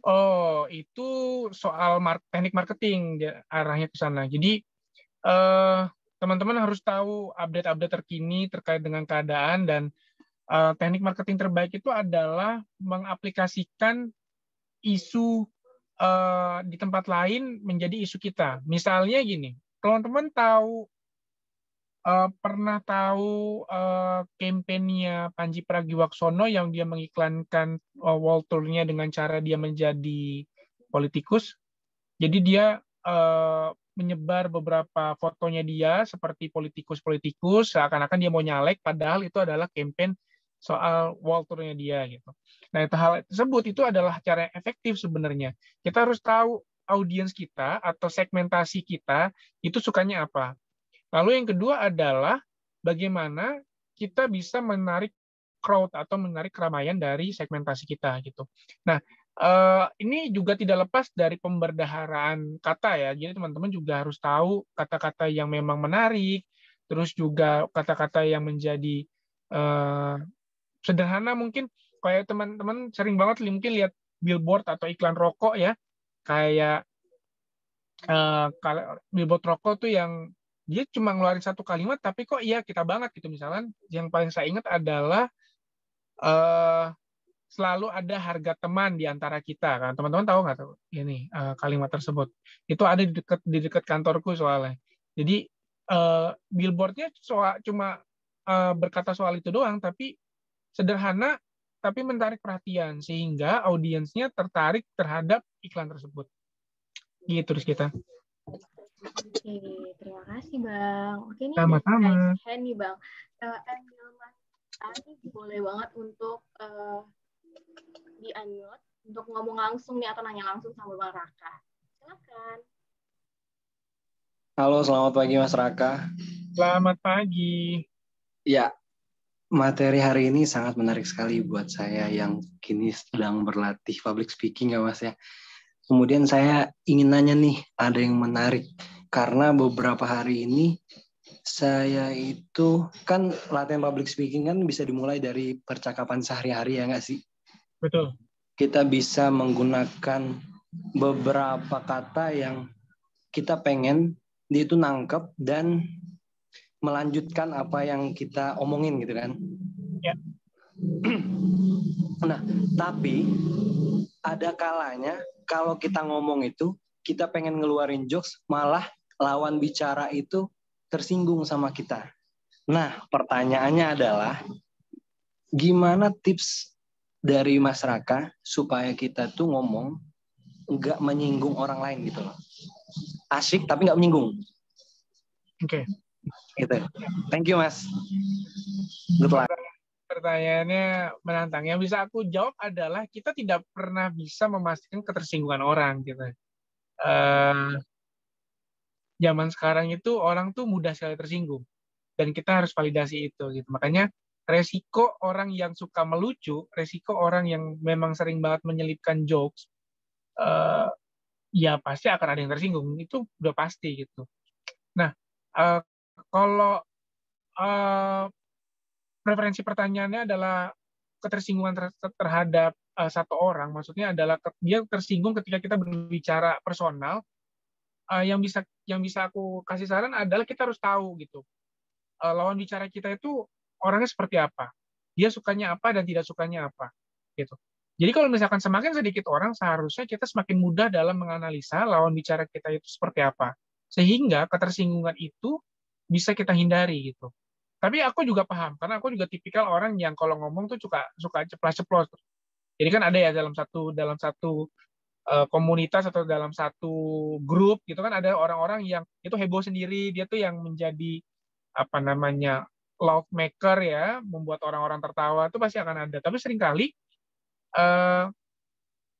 [SPEAKER 2] Oh, itu soal teknik marketing, arahnya ke sana. Jadi teman-teman harus tahu update-update terkini terkait dengan keadaan, dan teknik marketing terbaik itu adalah mengaplikasikan isu di tempat lain menjadi isu kita. Misalnya gini, teman-teman pernah tahu kampanye Panji Pragiwaksono yang dia mengiklankan world tour-nya dengan cara dia menjadi politikus. Jadi dia menyebar beberapa fotonya dia seperti politikus-politikus, seakan-akan dia mau nyalek, padahal itu adalah kampanye soal world tour-nya dia gitu. Nah, hal tersebut itu adalah cara yang efektif sebenarnya. Kita harus tahu audiens kita atau segmentasi kita itu sukanya apa. Lalu yang kedua adalah bagaimana kita bisa menarik crowd atau menarik keramaian dari segmentasi kita gitu. Nah, ini juga tidak lepas dari pemberdaharaan kata ya. Jadi teman-teman juga harus tahu kata-kata yang memang menarik, terus juga kata-kata yang menjadi sederhana. Mungkin kayak teman-teman sering banget mungkin lihat billboard atau iklan rokok ya, kayak kalau billboard rokok tuh yang dia cuma ngeluarin satu kalimat tapi kok iya kita banget gitu. Misalnya yang paling saya ingat adalah selalu ada harga teman di antara kita kan. Teman-teman tahu nggak tuh ini kalimat tersebut? Itu ada di dekat kantorku soalnya. Jadi billboardnya cuma berkata soal itu doang, tapi sederhana tapi menarik perhatian sehingga audiensnya tertarik terhadap iklan tersebut. Gitu terus kita.
[SPEAKER 1] Oke, terima kasih Bang. Oke nih,
[SPEAKER 2] Sama-sama.
[SPEAKER 1] hand nih Bang. Mas boleh banget untuk di-unmute untuk ngomong langsung nih atau nanya langsung sama Bang Raka. Silakan.
[SPEAKER 4] Halo, selamat pagi Mas Raka.
[SPEAKER 2] Selamat pagi.
[SPEAKER 4] Ya, materi hari ini sangat menarik sekali buat saya yang kini sedang berlatih public speaking ya Mas ya. Kemudian saya ingin nanya nih, ada yang menarik. Karena beberapa hari ini saya itu kan latihan public speaking kan bisa dimulai dari percakapan sehari-hari ya nggak sih?
[SPEAKER 2] Betul.
[SPEAKER 4] Kita bisa menggunakan beberapa kata yang kita pengen dia itu nangkep dan melanjutkan apa yang kita omongin gitu kan.
[SPEAKER 2] Ya.
[SPEAKER 4] Nah, tapi ada kalanya kalau kita ngomong itu kita pengen ngeluarin jokes malah lawan bicara itu tersinggung sama kita. Nah, pertanyaannya adalah gimana tips dari Mas Raka supaya kita tuh ngomong nggak menyinggung orang lain gitu loh. Asik tapi nggak menyinggung.
[SPEAKER 2] Oke.
[SPEAKER 4] Gitu. Thank you Mas. Good luck.
[SPEAKER 2] Pertanyaannya menantang. Yang bisa aku jawab adalah kita tidak pernah bisa memastikan ketersinggungan orang gitu. Zaman sekarang itu orang tuh mudah sekali tersinggung dan kita harus validasi itu gitu. Makanya resiko orang yang suka melucu, resiko orang yang memang sering banget menyelipkan jokes, ya pasti akan ada yang tersinggung. Itu udah pasti gitu. Nah, kalau preferensi pertanyaannya adalah ketersinggungan terhadap satu orang, maksudnya adalah dia tersinggung ketika kita berbicara personal. Yang bisa aku kasih saran adalah kita harus tahu gitu. Lawan bicara kita itu orangnya seperti apa, dia sukanya apa dan tidak sukanya apa, gitu. Jadi kalau misalkan semakin sedikit orang, seharusnya kita semakin mudah dalam menganalisa lawan bicara kita itu seperti apa, sehingga ketersinggungan itu bisa kita hindari gitu. Tapi aku juga paham, karena aku juga tipikal orang yang kalau ngomong tuh suka ceplas-ceplos. Jadi kan ada ya dalam satu komunitas atau dalam satu grup gitu kan ada orang-orang yang itu heboh sendiri, dia tuh yang menjadi apa namanya laugh maker ya, membuat orang-orang tertawa itu pasti akan ada. Tapi seringkali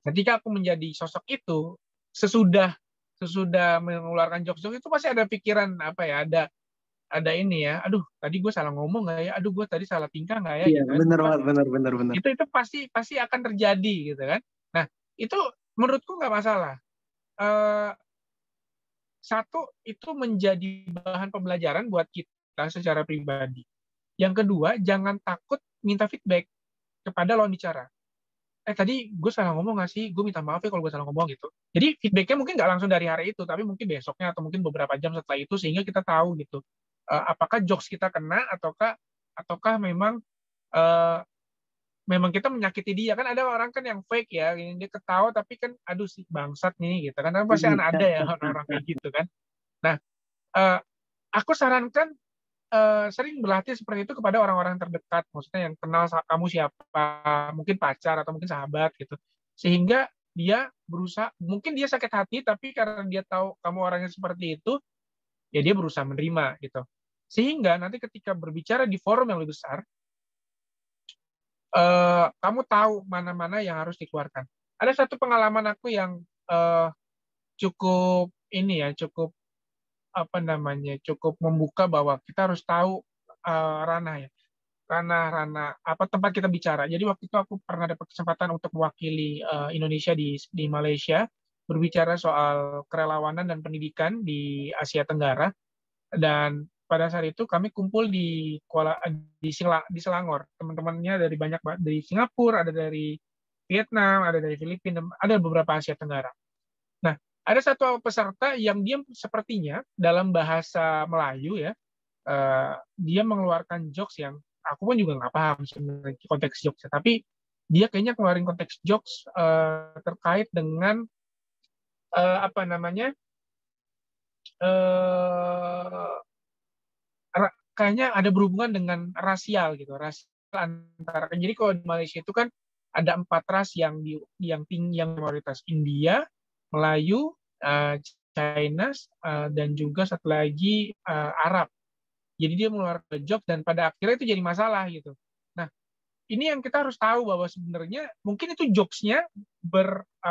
[SPEAKER 2] ketika aku menjadi sosok itu, sesudah mengeluarkan jokes-jokes itu pasti ada pikiran apa ya, ada ini ya, aduh tadi gue salah ngomong nggak ya, aduh gue tadi salah tingkah nggak ya,
[SPEAKER 4] iya,
[SPEAKER 2] gitu kan.
[SPEAKER 4] benar.
[SPEAKER 2] Itu pasti akan terjadi gitu kan. Nah itu menurutku nggak masalah. Satu, itu menjadi bahan pembelajaran buat kita secara pribadi. Yang kedua, jangan takut minta feedback kepada lawan bicara. Tadi gue salah ngomong nggak sih? Gue minta maaf ya kalau gue salah ngomong gitu. Jadi feedbacknya mungkin nggak langsung dari hari itu, tapi mungkin besoknya atau mungkin beberapa jam setelah itu, sehingga kita tahu gitu. Apakah jokes kita kena ataukah memang memang kita menyakiti dia. Kan ada orang kan yang fake ya, dia ketawa tapi kan aduh si bangsat nih gitu kan. Tapi pasti ada ya orang-orang kayak gitu kan. Nah, aku sarankan sering berlatih seperti itu kepada orang-orang terdekat, maksudnya yang kenal kamu siapa, mungkin pacar atau mungkin sahabat gitu, sehingga dia berusaha, mungkin dia sakit hati, tapi karena dia tahu kamu orangnya seperti itu, ya dia berusaha menerima gitu, sehingga nanti ketika berbicara di forum yang lebih besar, kamu tahu mana-mana yang harus dikeluarkan. Ada satu pengalaman aku yang cukup ini ya, cukup apa namanya, cukup membuka bahwa kita harus tahu ranah ya, ranah apa tempat kita bicara. Jadi waktu itu aku pernah dapat kesempatan untuk mewakili Indonesia di Malaysia, berbicara soal kerelawanan dan pendidikan di Asia Tenggara. Dan pada saat itu kami kumpul di Selangor. Teman-temannya dari banyak, dari Singapura, ada dari Vietnam, ada dari Filipina, ada beberapa Asia Tenggara. Nah, ada satu peserta yang dia sepertinya dalam bahasa Melayu ya, dia mengeluarkan jokes yang aku pun juga nggak paham sebenarnya konteks jokes, tapi dia kayaknya keluarin konteks jokes terkait dengan apa namanya, kayaknya ada berhubungan dengan rasial gitu, rasial antara. Jadi kalau di Malaysia itu kan ada 4 ras yang tinggi, yang mayoritas India, Melayu, China, dan juga satu lagi Arab. Jadi dia mengeluarkan jokes dan pada akhirnya itu jadi masalah gitu. Nah, ini yang kita harus tahu bahwa sebenarnya mungkin itu jokes-nya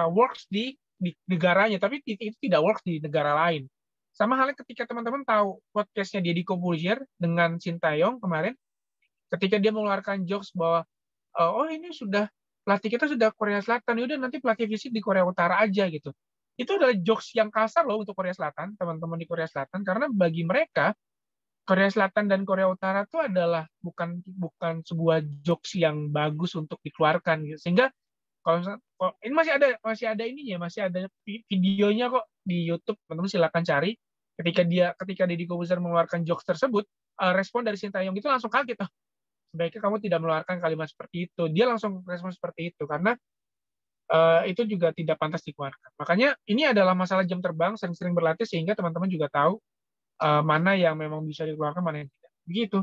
[SPEAKER 2] works di negaranya, tapi itu tidak works di negara lain. Sama halnya ketika teman-teman tahu podcast-nya Deddy Corbuzier dengan Sintayong kemarin, ketika dia mengeluarkan jokes bahwa oh ini pelatih kita sudah Korea Selatan, yaudah nanti pelatih fisik di Korea Utara aja gitu. Itu adalah jokes yang kasar loh untuk Korea Selatan, teman-teman di Korea Selatan, karena bagi mereka Korea Selatan dan Korea Utara itu adalah bukan sebuah jokes yang bagus untuk dikeluarkan gitu. Sehingga kalau ini masih ada ininya, masih ada videonya kok di YouTube, teman-teman silakan cari. Ketika Deddy Corbuzier mengeluarkan jokes tersebut, respon dari Sintayong itu langsung kaget. Sebaiknya kamu tidak mengeluarkan kalimat seperti itu. Dia langsung respon seperti itu karena itu juga tidak pantas dikeluarkan. Makanya ini adalah masalah jam terbang, sering-sering berlatih sehingga teman-teman juga tahu mana yang memang bisa dikeluarkan, mana yang tidak. Begitu.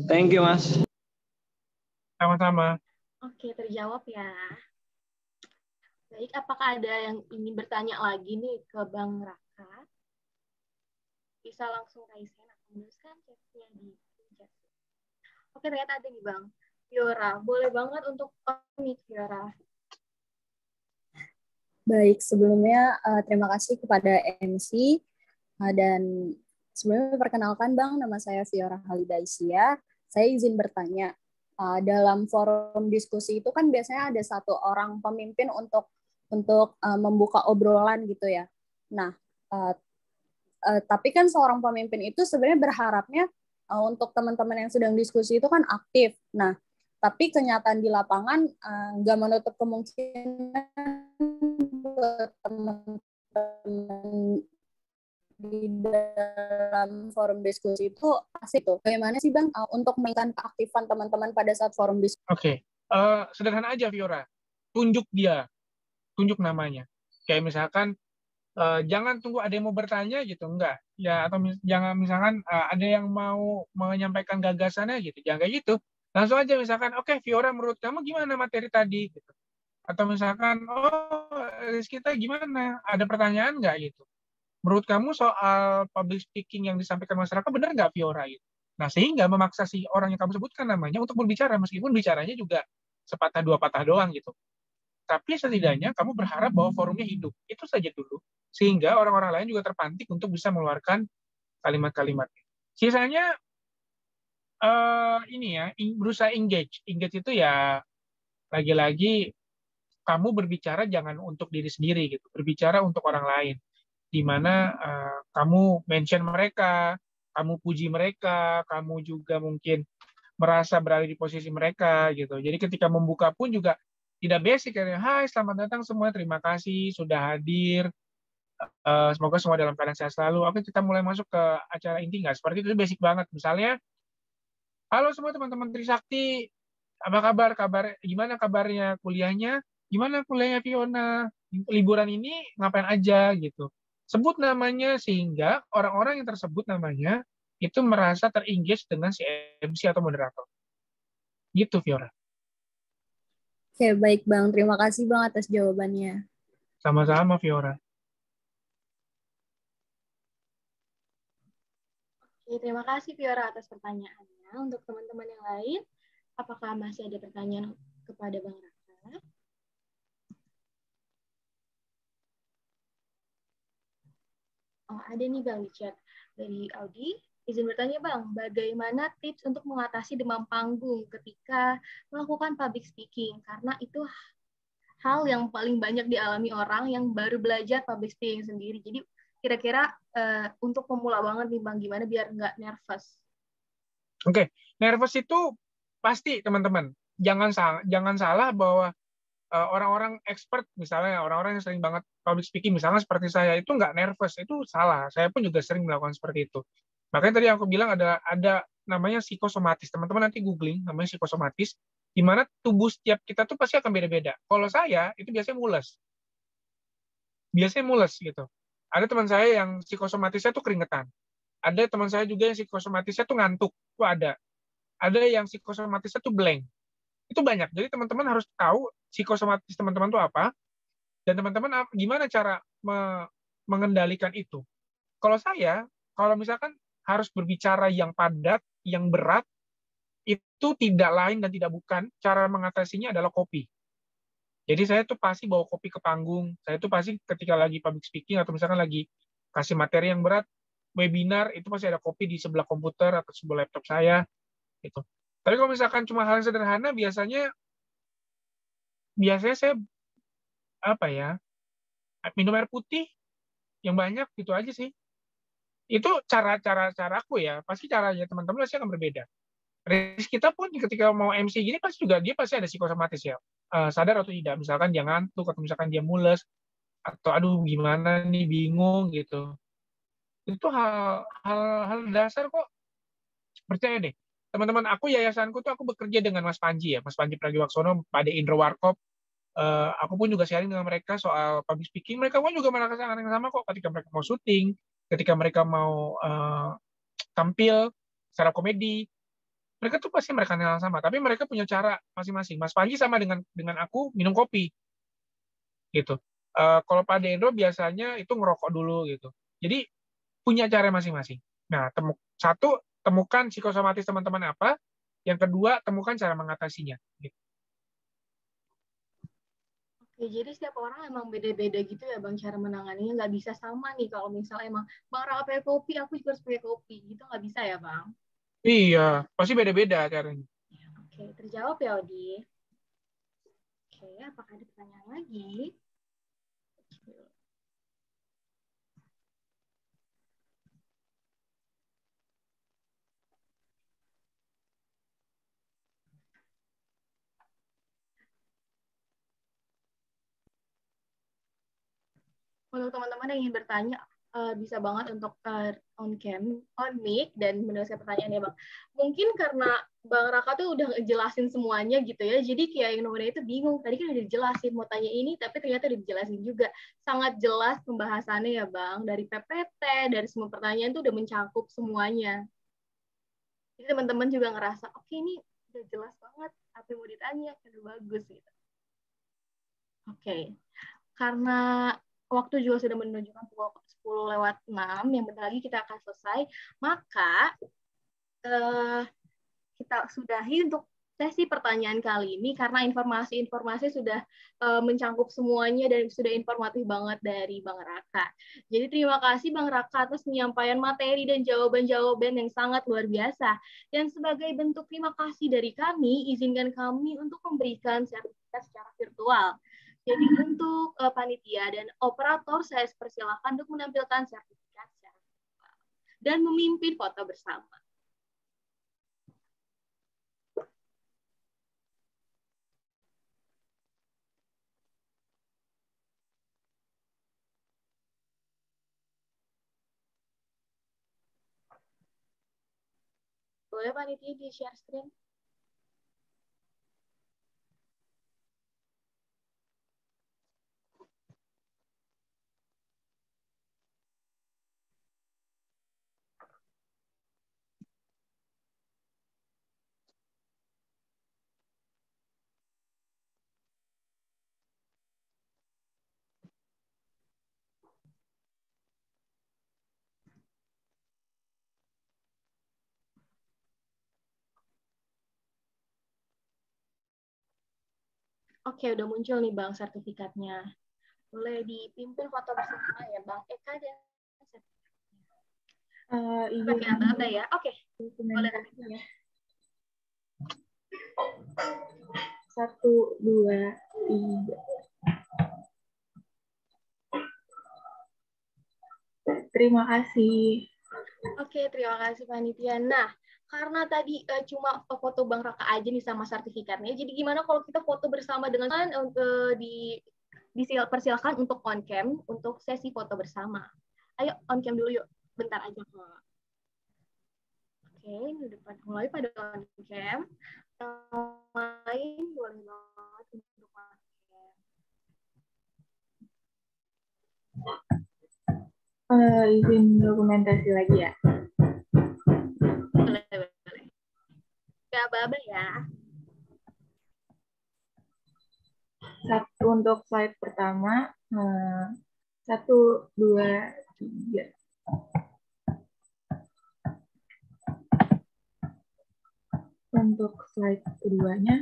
[SPEAKER 4] Thank you, Mas.
[SPEAKER 2] Sama-sama.
[SPEAKER 1] Oke, terjawab ya. Baik, apakah ada yang ingin bertanya lagi nih ke Bang Raka? Bisa langsung raise hand atau menuliskan chatnya di chat. Oke, ternyata ada nih Bang. Fiora, boleh banget untuk unmute Fiora.
[SPEAKER 5] Baik, sebelumnya terima kasih kepada MC dan sebelumnya perkenalkan Bang, nama saya Fiora Halidaisia. Saya izin bertanya, dalam forum diskusi itu kan biasanya ada satu orang pemimpin untuk membuka obrolan gitu ya. Nah, tapi kan seorang pemimpin itu sebenarnya berharapnya untuk teman-teman yang sedang diskusi itu kan aktif. Nah, tapi kenyataan di lapangan nggak menutup kemungkinan buat teman-teman di dalam forum diskusi itu asik tuh. Bagaimana sih Bang untuk meningkatkan keaktifan teman-teman pada saat forum diskusi?
[SPEAKER 2] Oke, sederhana aja Fiora. Tunjuk namanya. Kayak misalkan jangan tunggu ada yang mau bertanya gitu, enggak. Ya, atau jangan misalkan ada yang mau menyampaikan gagasannya gitu, jangan kayak gitu. Langsung aja misalkan, oke, Fiora menurut kamu gimana materi tadi gitu. Atau misalkan, kita gimana? Ada pertanyaan nggak gitu? Menurut kamu soal public speaking yang disampaikan masyarakat benar nggak Fiora gitu? Nah, sehingga memaksa si orang yang kamu sebutkan namanya untuk berbicara, meskipun bicaranya juga sepatah dua patah doang gitu. Tapi setidaknya kamu berharap bahwa forumnya hidup. Itu saja dulu. Sehingga orang-orang lain juga terpantik untuk bisa mengeluarkan kalimat-kalimat. Sisanya ini ya, berusaha engage. Engage itu ya lagi-lagi kamu berbicara jangan untuk diri sendiri gitu. Berbicara untuk orang lain. Di mana kamu mention mereka, kamu puji mereka, kamu juga mungkin merasa berada di posisi mereka gitu. Jadi ketika membuka pun juga tidak basic kayak hai selamat datang semua, terima kasih sudah hadir, semoga semua dalam keadaan sehat selalu. Oke, kita mulai masuk ke acara inti nggak? Seperti itu basic banget. Misalnya Halo semua teman-teman Trisakti, apa kabar? Gimana kabarnya kuliahnya? Gimana kuliahnya Fiona? Liburan ini ngapain aja gitu. Sebut namanya sehingga orang-orang yang tersebut namanya itu merasa ter-engage dengan si MC atau moderator. Gitu Fiona.
[SPEAKER 5] Oke, baik Bang. Terima kasih Bang atas jawabannya.
[SPEAKER 2] Sama-sama Fiona.
[SPEAKER 1] Oke, terima kasih Fiora atas pertanyaannya. Untuk teman-teman yang lain, apakah masih ada pertanyaan kepada Bang Raka? Oh, ada nih Bang di chat dari Audi. Izin bertanya Bang, bagaimana tips untuk mengatasi demam panggung ketika melakukan public speaking? Karena itu hal yang paling banyak dialami orang yang baru belajar public speaking sendiri. Jadi kira-kira untuk pemula banget nih Bang, gimana biar nggak nervous?
[SPEAKER 2] Oke, nervous itu pasti teman-teman. Jangan salah bahwa orang-orang expert misalnya orang-orang yang sering banget public speaking misalnya seperti saya itu nggak nervous, itu salah. Saya pun juga sering melakukan seperti itu. Makanya tadi aku bilang ada namanya psikosomatis. Teman-teman nanti googling namanya psikosomatis, di mana tubuh setiap kita tuh pasti akan beda-beda. Kalau saya itu biasanya mules gitu. Ada teman saya yang psikosomatisnya tuh keringetan. Ada teman saya juga yang psikosomatisnya tuh ngantuk. Itu ada. Ada yang psikosomatisnya tuh blank. Itu banyak. Jadi teman-teman harus tahu psikosomatis teman-teman tuh apa, dan teman-teman gimana cara mengendalikan itu. Kalau saya, kalau misalkan harus berbicara yang padat, yang berat, itu tidak lain dan tidak bukan, cara mengatasinya adalah kopi. Jadi saya tuh pasti bawa kopi ke panggung, saya tuh pasti ketika lagi public speaking atau misalkan lagi kasih materi yang berat, webinar, itu pasti ada kopi di sebelah komputer atau sebelah laptop saya, gitu. Tapi kalau misalkan cuma hal yang sederhana, biasanya saya apa ya, minum air putih yang banyak gitu aja sih. Itu cara aku ya, pasti caranya teman-teman pasti akan berbeda. Kita pun ketika mau MC gini pasti juga dia pasti ada psikosomatis ya. Sadar atau tidak, misalkan dia ngantuk atau misalkan dia mules atau aduh gimana nih bingung gitu. Itu hal dasar kok. Percaya deh. Teman-teman aku yayasanku tuh aku bekerja dengan Mas Panji ya, Mas Panji Pragiwaksono, Pak De Indro Warkop. Aku pun juga sharing dengan mereka soal public speaking. Mereka pun juga merasakan yang sama kok ketika mereka mau syuting, ketika mereka mau tampil secara komedi. Mereka tuh pasti mereka hal yang sama, tapi mereka punya cara masing-masing. Mas Panji sama dengan aku minum kopi gitu. Kalau Pak Dendro biasanya itu ngerokok dulu gitu. Jadi punya cara masing-masing. Nah, temukan psikosomatis teman-teman apa. Yang kedua, temukan cara mengatasinya. Gitu.
[SPEAKER 1] Oke, jadi setiap orang emang beda-beda gitu ya Bang cara menanganinya, nggak bisa sama nih kalau misalnya emang Bang Raka pakai kopi, aku juga harus pakai kopi, gitu nggak bisa ya Bang?
[SPEAKER 2] Iya, pasti beda-beda caranya.
[SPEAKER 1] Oke, terjawab ya Odi. Oke, apakah ada pertanyaan lagi? Untuk teman-teman yang ingin bertanya, bisa banget untuk on cam, on mic, dan menuliskan pertanyaannya Bang. Mungkin karena Bang Raka tuh udah ngejelasin semuanya gitu ya, jadi kayak yang nomornya itu bingung. Tadi kan udah dijelasin, mau tanya ini, tapi ternyata udah dijelasin juga. Sangat jelas pembahasannya ya Bang, dari PPT, dari semua pertanyaan tuh udah mencakup semuanya. Jadi teman-teman juga ngerasa, oke ini udah jelas banget, apa yang mau ditanya, udah bagus gitu. Oke. Karena waktu juga sudah menunjukkan pukul 10:06, yang bentar lagi kita akan selesai, maka kita sudahi untuk sesi pertanyaan kali ini karena informasi-informasi sudah mencakup semuanya dan sudah informatif banget dari Bang Raka. Jadi terima kasih Bang Raka atas penyampaian materi dan jawaban-jawaban yang sangat luar biasa. Dan sebagai bentuk terima kasih dari kami, izinkan kami untuk memberikan sertifikat secara virtual. Jadi untuk panitia dan operator saya persilakan untuk menampilkan sertifikat secara virtual dan memimpin foto bersama. Boleh panitia di share screen? Oke, udah muncul nih Bang sertifikatnya. Boleh dipimpin foto bersama ya Bang Eka dan sertifikatnya. Pakai apa ya? Oke, boleh. Ya. 1, 2, 3. Terima kasih. Oke, terima kasih panitia. Nah, karena tadi cuma foto Bang Raka aja nih sama sertifikatnya, jadi gimana kalau kita foto bersama dengan dipersilakan untuk on cam untuk sesi foto bersama. Ayo on cam dulu yuk, bentar aja kok. Oke, ini udah mulai pada on cam. Lain boleh banget untuk on cam. Izin dokumentasi lagi ya. Boleh. Gak apa-apa ya. Satu untuk slide pertama. 1, 2, 3. Untuk slide keduanya.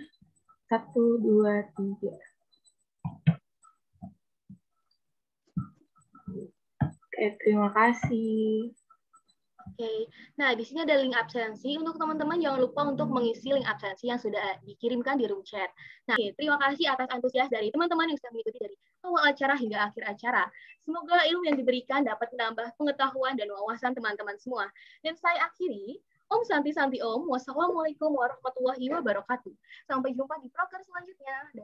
[SPEAKER 1] 1, 2, 3. Oke, terima kasih. Oke, nah di sini ada link absensi. Untuk teman-teman jangan lupa untuk mengisi link absensi yang sudah dikirimkan di room chat. Nah, terima kasih atas antusias dari teman-teman yang sudah mengikuti dari awal acara hingga akhir acara. Semoga ilmu yang diberikan dapat menambah pengetahuan dan wawasan teman-teman semua. Dan saya akhiri, Om Santi Santi Om, wassalamualaikum warahmatullahi wabarakatuh. Sampai jumpa di proker selanjutnya. Dan